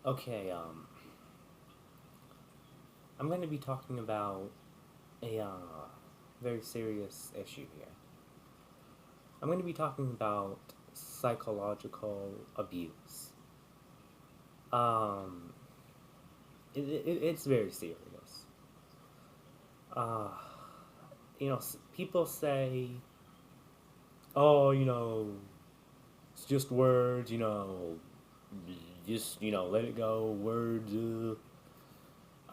Okay, I'm going to be talking about a very serious issue here. I'm going to be talking about psychological abuse. Um, it's very serious. Uh, people say, oh, it's just words, just, let it go, words.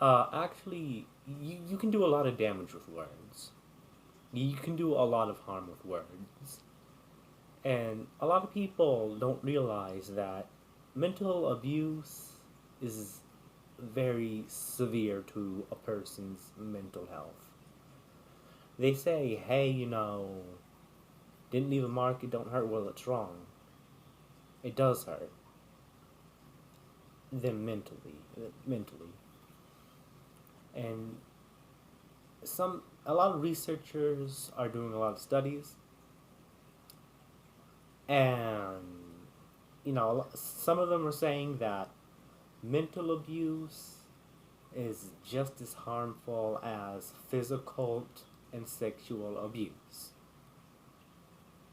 Actually, you can do a lot of damage with words. You can do a lot of harm with words. And a lot of people don't realize that mental abuse is very severe to a person's mental health. They say, hey, didn't leave a mark, it don't hurt. Well, it's wrong. It does hurt them mentally. And a lot of researchers are doing a lot of studies, and some of them are saying that mental abuse is just as harmful as physical and sexual abuse.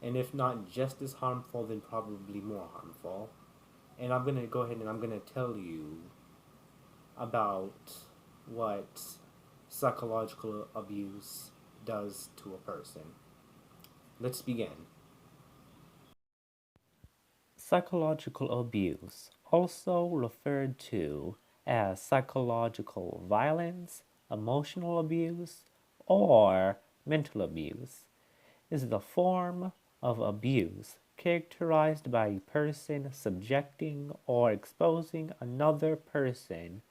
And if not just as harmful, then probably more harmful. And I'm going to go ahead and I'm going to tell you about what psychological abuse does to a person. Let's begin. Psychological abuse, also referred to as psychological violence, emotional abuse, or mental abuse, is the form of abuse characterized by a person subjecting or exposing another person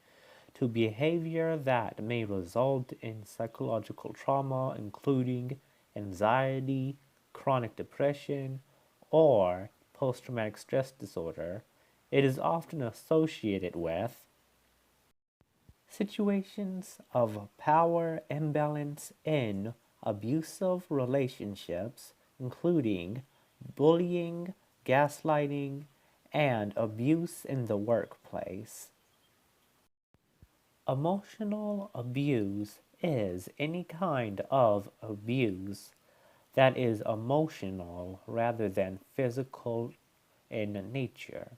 to behavior that may result in psychological trauma, including anxiety, chronic depression, or post traumatic stress disorder. It is often associated with situations of power imbalance in abusive relationships, including bullying, gaslighting, and abuse in the workplace. Emotional abuse is any kind of abuse that is emotional rather than physical in nature.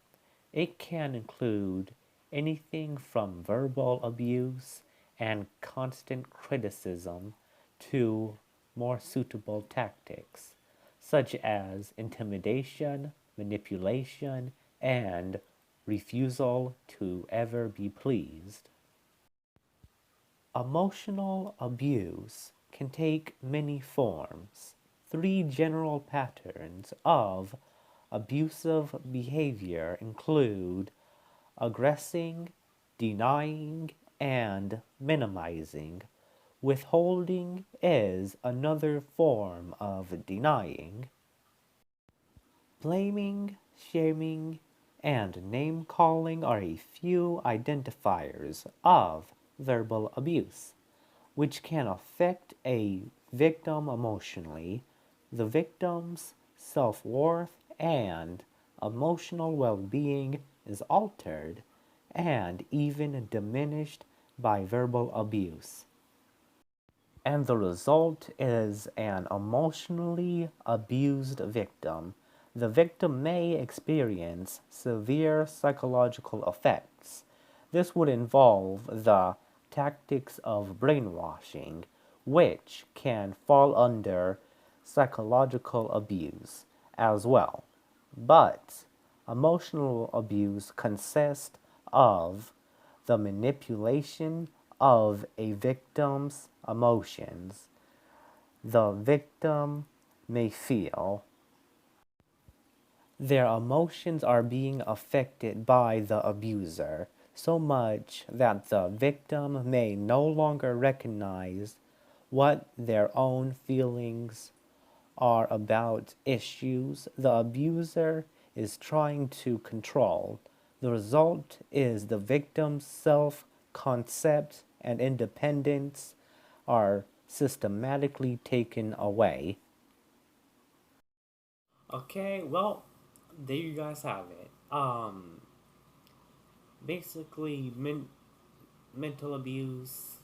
It can include anything from verbal abuse and constant criticism to more suitable tactics, such as intimidation, manipulation, and refusal to ever be pleased. Emotional abuse can take many forms. Three general patterns of abusive behavior include aggressing, denying, and minimizing. Withholding is another form of denying. Blaming, shaming, and name calling are a few identifiers of verbal abuse, which can affect a victim emotionally. The victim's self worth and emotional well being is altered and even diminished by verbal abuse. And the result is an emotionally abused victim. The victim may experience severe psychological effects. This would involve the tactics of brainwashing, which can fall under psychological abuse as well. But emotional abuse consists of the manipulation of a victim's emotions. The victim may feel their emotions are being affected by the abuser so much that the victim may no longer recognize what their own feelings are about issues the abuser is trying to control. The result is the victim's self concept and independence are systematically taken away. Okay, well, there you guys have it. basically mental abuse,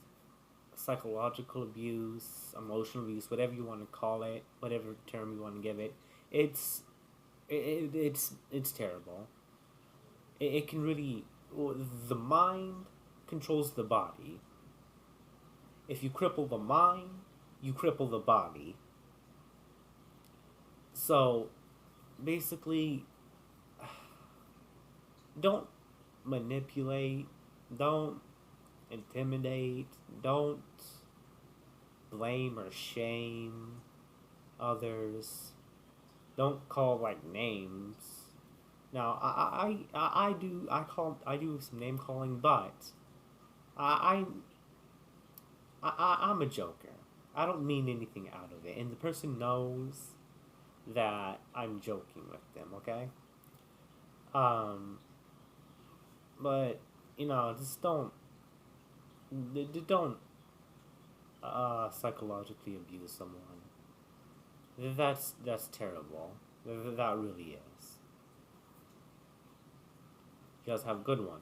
psychological abuse, emotional abuse, whatever you want to call it, whatever term you want to give it. It's it's terrible. It can really, the mind controls the body. If you cripple the mind, you cripple the body. So basically, don't manipulate, don't intimidate, don't blame or shame others. Don't call like names. Now I do some name calling, but I I'm a joker. I don't mean anything out of it, and the person knows that I'm joking with them. Okay. Um, but just don't psychologically abuse someone. That's terrible. That really is. You guys have a good one.